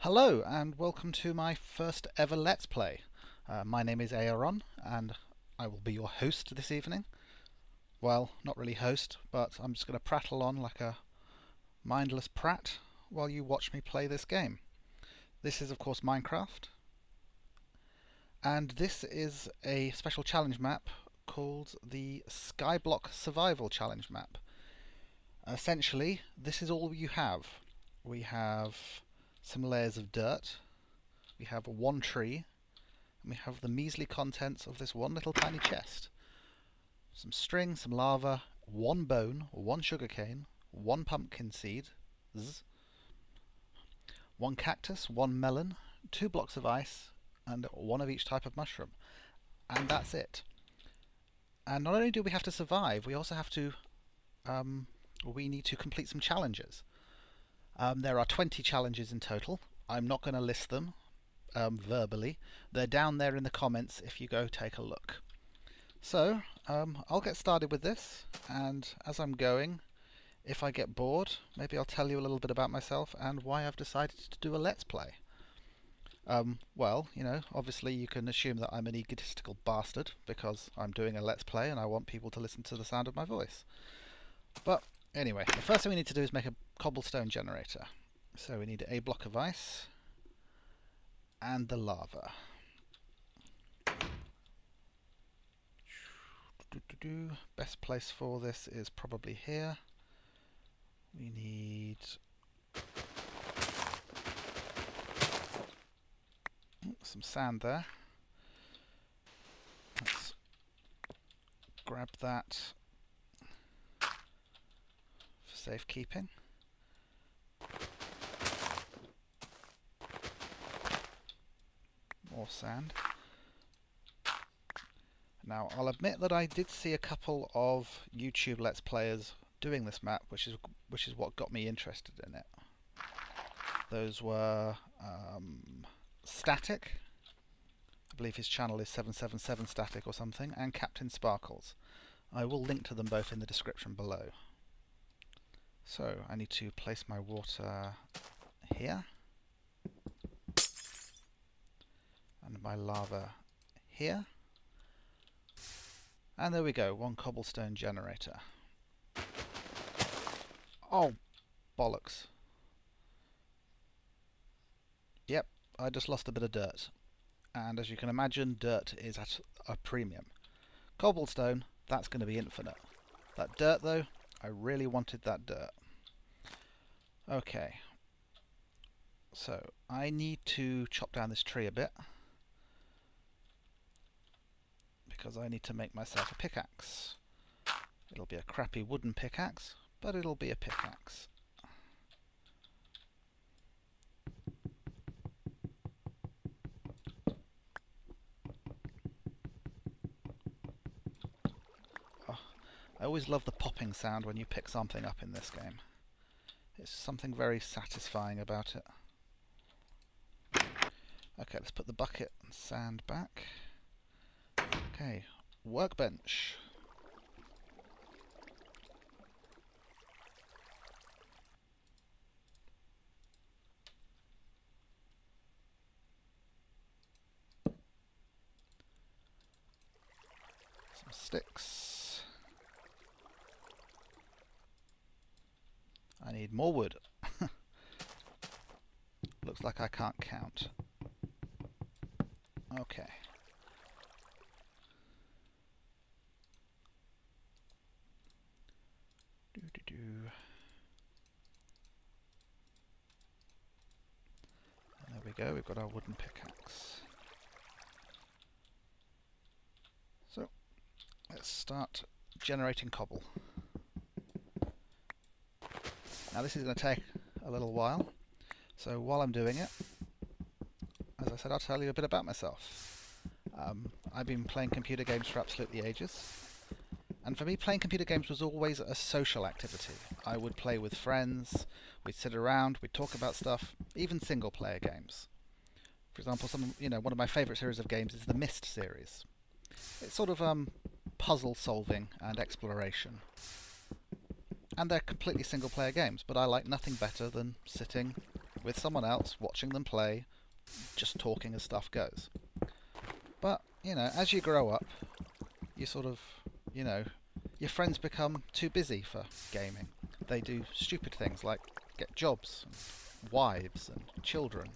Hello and welcome to my first ever Let's Play. My name is Ayaron and I will be your host this evening. Well, not really host, but I'm just going to prattle on like a mindless prat while you watch me play this game. This is of course Minecraft, and this is a special challenge map called the Skyblock Survival Challenge map. Essentially, this is all you have. We have some layers of dirt, we have one tree, and we have the measly contents of this one little tiny chest. Some string, some lava, one bone, one sugarcane, one pumpkin seed, one cactus, one melon, 2 blocks of ice, and one of each type of mushroom. And that's it. And not only do we have to survive, we also have to we need to complete some challenges. There are 20 challenges in total. I'm not going to list them verbally. They're down there in the comments if you go take a look. So, I'll get started with this, and as I'm going, if I get bored, maybe I'll tell you a little bit about myself and why I've decided to do a Let's Play. Well, you know, obviously you can assume that I'm an egotistical bastard because I'm doing a Let's Play and I want people to listen to the sound of my voice. But anyway, the first thing we need to do is make a Cobblestone Generator. So we need a block of ice and the lava. Best place for this is probably here. We need some sand there. Let's grab that for safekeeping. More sand. Now, I'll admit that I did see a couple of YouTube Let's Players doing this map, which is what got me interested in it. Those were Static, I believe his channel is 777 Static or something, and Captain Sparkles. I will link to them both in the description below. So, I need to place my water here, and my lava here. And there we go, one Cobblestone Generator. Oh, bollocks. Yep, I just lost a bit of dirt. And as you can imagine, dirt is at a premium. Cobblestone, that's going to be infinite. That dirt though, I really wanted that dirt. Okay. So, I need to chop down this tree a bit, because I need to make myself a pickaxe. It'll be a crappy wooden pickaxe, but it'll be a pickaxe. Oh, I always love the popping sound when you pick something up in this game. It's something very satisfying about it. Okay, let's put the bucket and sand back. Okay, Workbench. Some sticks. I need more wood. Looks like I can't count. Okay. And there we go, we've got our wooden pickaxe. So, let's start generating cobble. Now this is going to take a little while, so while I'm doing it, as I said, I'll tell you a bit about myself. I've been playing computer games for absolutely ages. And for me, playing computer games was always a social activity. I would play with friends, we'd sit around, we'd talk about stuff, even single-player games. For example, one of my favourite series of games is the Myst series. It's sort of puzzle solving and exploration. And they're completely single-player games, but I like nothing better than sitting with someone else, watching them play, just talking as stuff goes. But, you know, as you grow up, you sort of, you know, your friends become too busy for gaming. They do stupid things like get jobs, and wives, and children,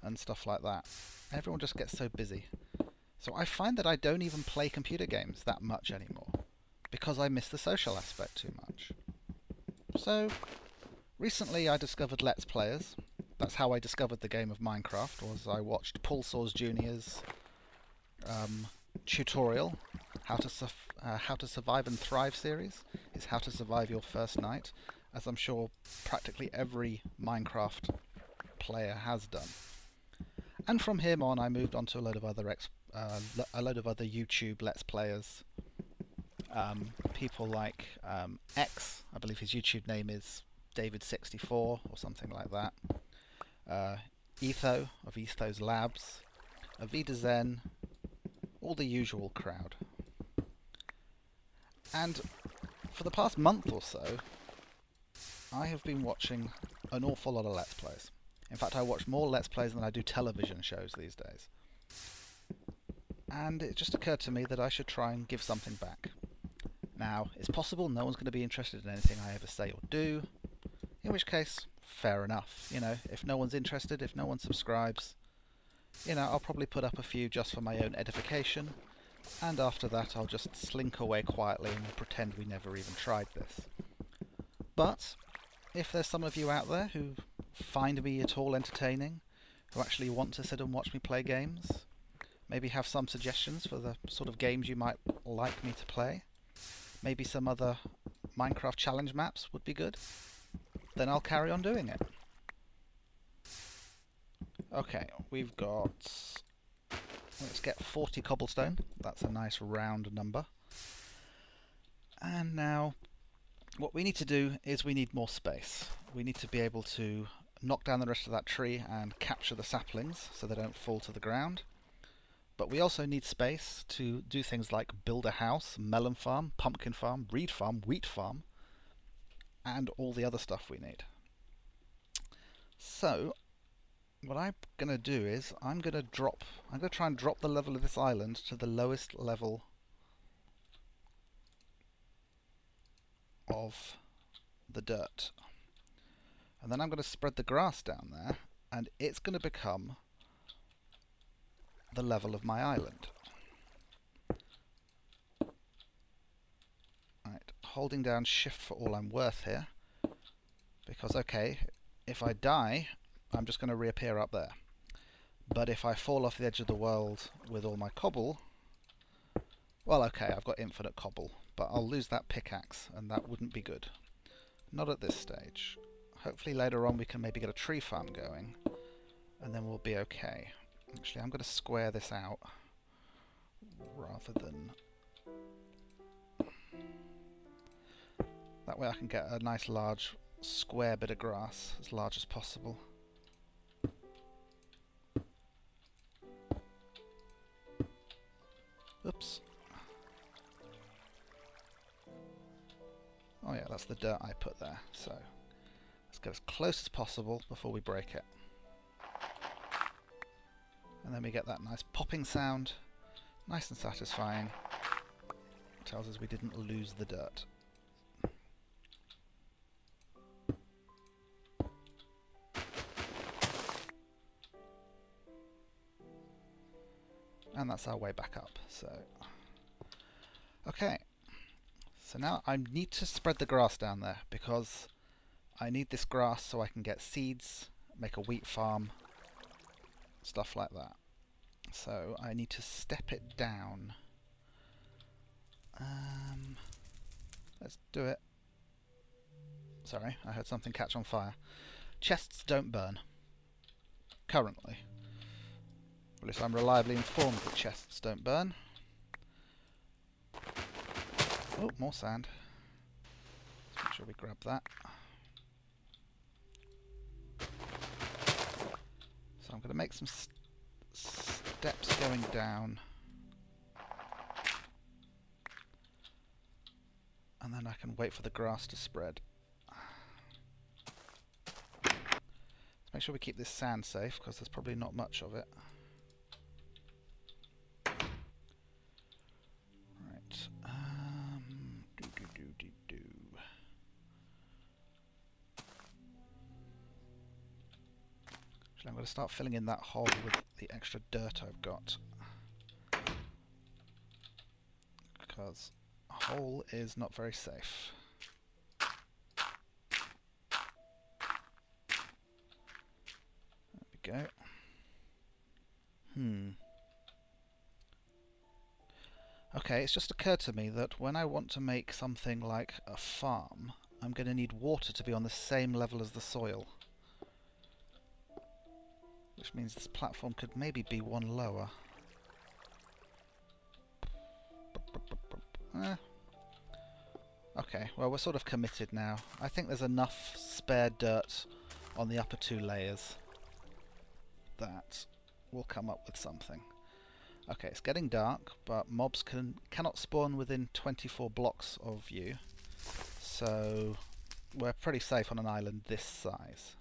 and stuff like that. Everyone just gets so busy. So I find that I don't even play computer games that much anymore, because I miss the social aspect too much. So, recently I discovered Let's Players. That's how I discovered the game of Minecraft, was I watched Paul Saws Jr.'s tutorial, How to Survive and Thrive series. Is How to Survive Your First Night, as I'm sure practically every Minecraft player has done. And from him on, I moved on to a load of other YouTube Let's Players. People like X, I believe his YouTube name is David64 or something like that. Etho of Etho's Labs, Avida Zen, all the usual crowd. And for the past month or so, I have been watching an awful lot of Let's Plays. In fact, I watch more Let's Plays than I do television shows these days. And it just occurred to me that I should try and give something back. Now, it's possible no one's going to be interested in anything I ever say or do, in which case, fair enough. You know, if no one's interested, if no one subscribes, you know, I'll probably put up a few just for my own edification, and after that I'll just slink away quietly and pretend we never even tried this. But if there's some of you out there who find me at all entertaining, who actually want to sit and watch me play games, maybe have some suggestions for the sort of games you might like me to play, maybe some other Minecraft challenge maps would be good, then I'll carry on doing it. Okay, we've got... let's get 40 cobblestone. That's a nice round number. And now, what we need to do is we need more space. We need to be able to knock down the rest of that tree and capture the saplings so they don't fall to the ground. But we also need space to do things like build a house, melon farm, pumpkin farm, reed farm, wheat farm, and all the other stuff we need. So, what I'm going to do is I'm going to try and drop the level of this island to the lowest level of the dirt. And then I'm going to spread the grass down there, and it's going to become the level of my island. Right, holding down shift for all I'm worth here, because okay, if I die, I'm just going to reappear up there. But if I fall off the edge of the world with all my cobble, well okay, I've got infinite cobble, but I'll lose that pickaxe, and that wouldn't be good. Not at this stage. Hopefully later on we can maybe get a tree farm going, and then we'll be okay. Actually, I'm going to square this out, rather than... that way I can get a nice large square bit of grass, as large as possible. Oops. Oh yeah, that's the dirt I put there, so let's get as close as possible before we break it. And then we get that nice popping sound, nice and satisfying. Tells us we didn't lose the dirt. And that's our way back up. So, okay. So now I need to spread the grass down there, because I need this grass so I can get seeds, make a wheat farm, stuff like that. So I need to step it down. Let's do it. Sorry, I heard something catch on fire. Chests don't burn. Currently. At least I'm reliably informed that chests don't burn. Oh, more sand. Let's make sure we grab that. So I'm going to make some steps going down. And then I can wait for the grass to spread. Let's make sure we keep this sand safe, because there's probably not much of it. Right. Actually, I'm going to start filling in that hole with the extra dirt I've got. Because a hole is not very safe. There we go. Okay, it's just occurred to me that when I want to make something like a farm, I'm going to need water to be on the same level as the soil. Which means this platform could maybe be one lower. Okay, well, we're sort of committed now. I think there's enough spare dirt on the upper two layers that we'll come up with something. Okay, it's getting dark, but mobs cannot spawn within 24 blocks of you, so we're pretty safe on an island this size.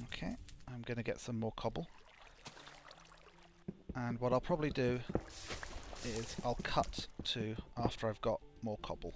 Okay, I'm going to get some more cobble. And what I'll probably do is I'll cut to after I've got more cobble.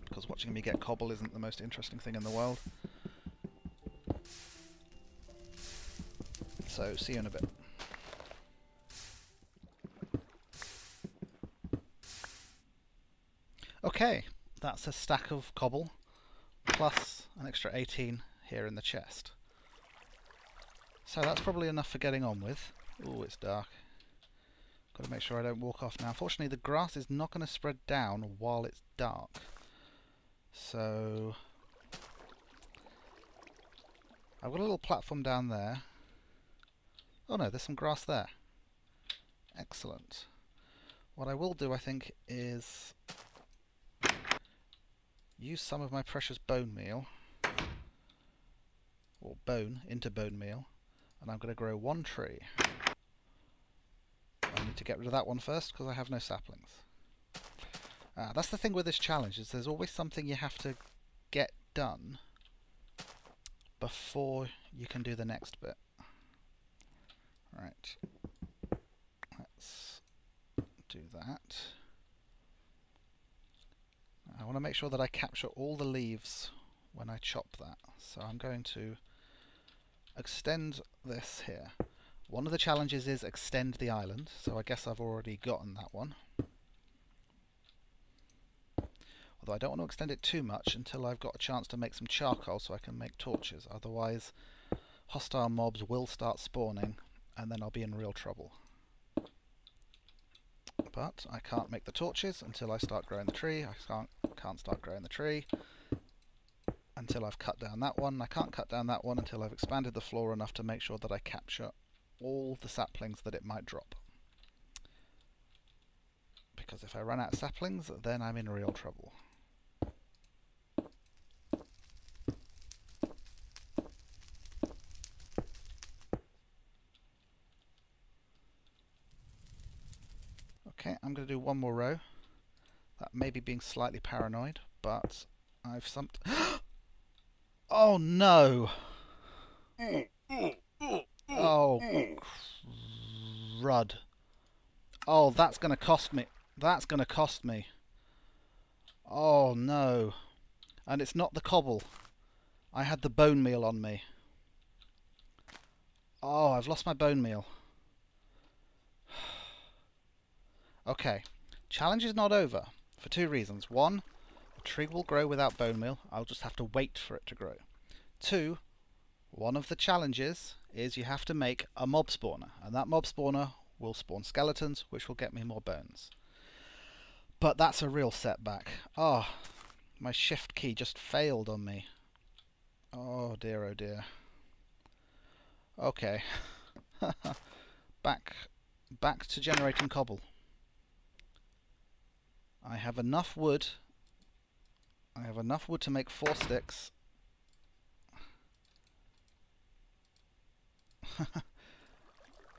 Because watching me get cobble isn't the most interesting thing in the world. So, see you in a bit. Okay, that's a stack of cobble, plus an extra 18 here in the chest. So that's probably enough for getting on with. Ooh, it's dark. Got to make sure I don't walk off now. Unfortunately, the grass is not going to spread down while it's dark. So I've got a little platform down there. Oh no, there's some grass there. Excellent. What I will do, I think, is use some of my precious bone meal, or bone into bone meal, and I'm going to grow one tree. I need to get rid of that one first because I have no saplings. That's the thing with this challenge, is there's always something you have to get done before you can do the next bit. Right, let's do that. I want to make sure that I capture all the leaves when I chop that, so I'm going to extend this here. One of the challenges is extend the island, so I guess I've already gotten that one. Although I don't want to extend it too much until I've got a chance to make some charcoal so I can make torches. Otherwise, hostile mobs will start spawning and then I'll be in real trouble. But I can't make the torches until I start growing the tree. I can't start growing the tree until I've cut down that one. I can't cut down that one until I've expanded the floor enough to make sure that I capture all the saplings that it might drop. Because if I run out of saplings, then I'm in real trouble. Okay, I'm going to do one more row. That may be being slightly paranoid, but I've something. Oh no! Oh, crud. Oh, that's going to cost me. That's going to cost me. Oh no. And it's not the cobble. I had the bone meal on me. Oh, I've lost my bone meal. Okay, challenge is not over for two reasons. One, the tree will grow without bone meal. I'll just have to wait for it to grow. Two, one of the challenges is you have to make a mob spawner, and that mob spawner will spawn skeletons, which will get me more bones. But that's a real setback. Oh, my shift key just failed on me. Oh dear, oh dear. Okay. Back to generating cobble. I have enough wood. I have enough wood to make 4 sticks.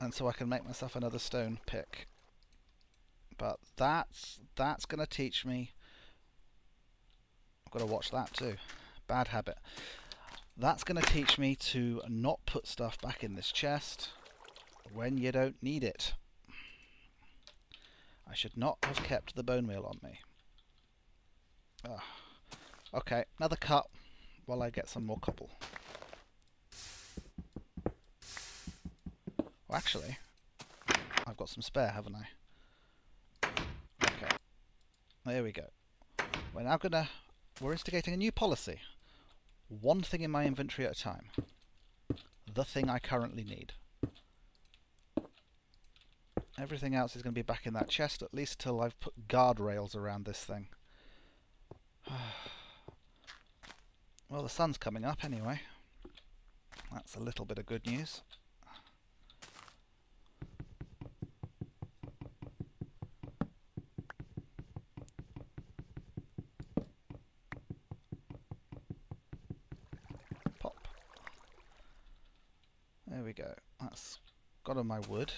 And so I can make myself another stone pick. But that's going to teach me got to watch that too. Bad habit. That's going to teach me to not put stuff back in this chest when you don't need it. I should not have kept the bone meal on me. Okay, another cut while I get some more cobble. Well, actually, I've got some spare, haven't I? Okay, there we go. We're instigating a new policy. One thing in my inventory at a time. The thing I currently need. Everything else is going to be back in that chest, at least till I've put guardrails around this thing. Well, the sun's coming up anyway. That's a little bit of good news. Pop. There we go. That's got on my wood.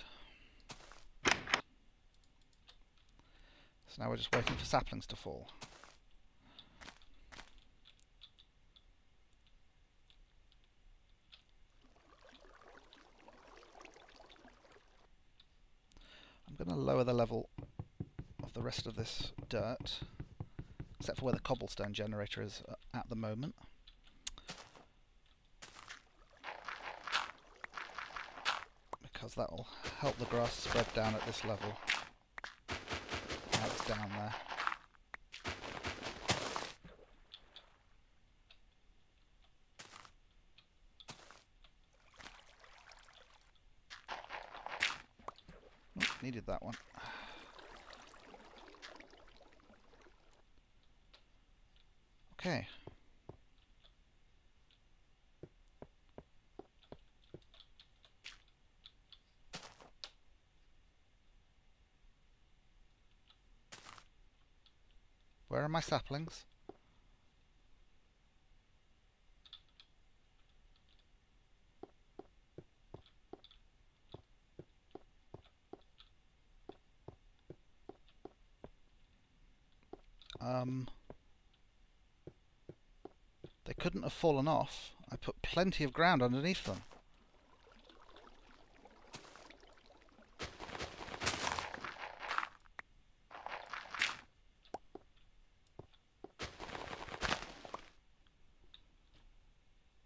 So now we're just waiting for saplings to fall. I'm going to lower the level of the rest of this dirt, except for where the Cobblestone Generator is at the moment. Because that will help the grass spread down at this level. Now it's down there. Needed that one. Okay. Where are my saplings? They couldn't have fallen off. I put plenty of ground underneath them.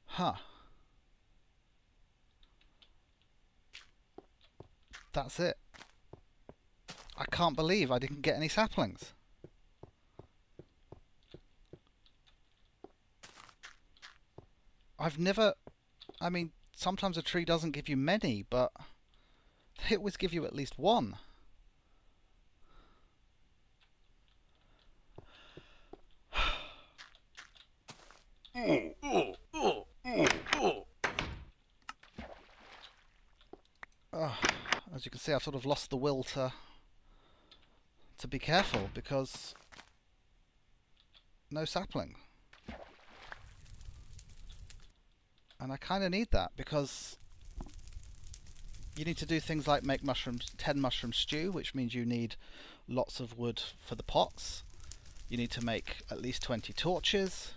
Huh. That's it. I can't believe I didn't get any saplings. I've never... I mean, sometimes a tree doesn't give you many, but they always give you at least one. As you can see, I've sort of lost the will to be careful, because no sapling. And I kind of need that, because you need to do things like make 10 mushroom stew, which means you need lots of wood for the pots. You need to make at least 20 torches.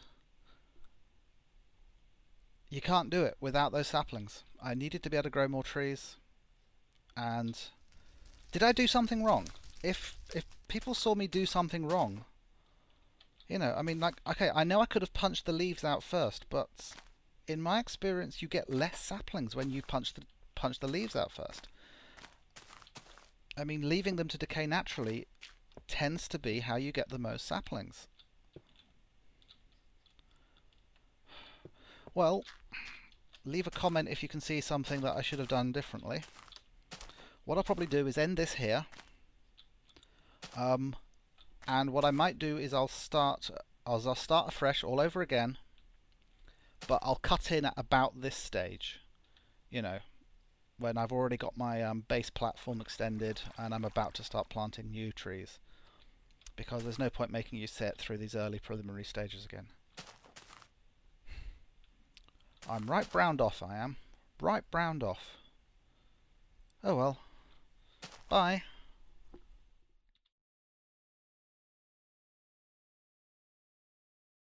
You can't do it without those saplings. I needed to be able to grow more trees. And did I do something wrong? If people saw me do something wrong, you know, I mean, like, okay, I know I could have punched the leaves out first, but in my experience, you get less saplings when you punch the leaves out first. I mean, leaving them to decay naturally tends to be how you get the most saplings. Well, leave a comment if you can see something that I should have done differently. What I'll probably do is end this here. And what I might do is I'll start afresh all over again, but I'll cut in at about this stage, you know, when I've already got my base platform extended and I'm about to start planting new trees, because there's no point making you sit through these early preliminary stages again. I'm right browned off, I am. Right browned off. Oh well. Bye.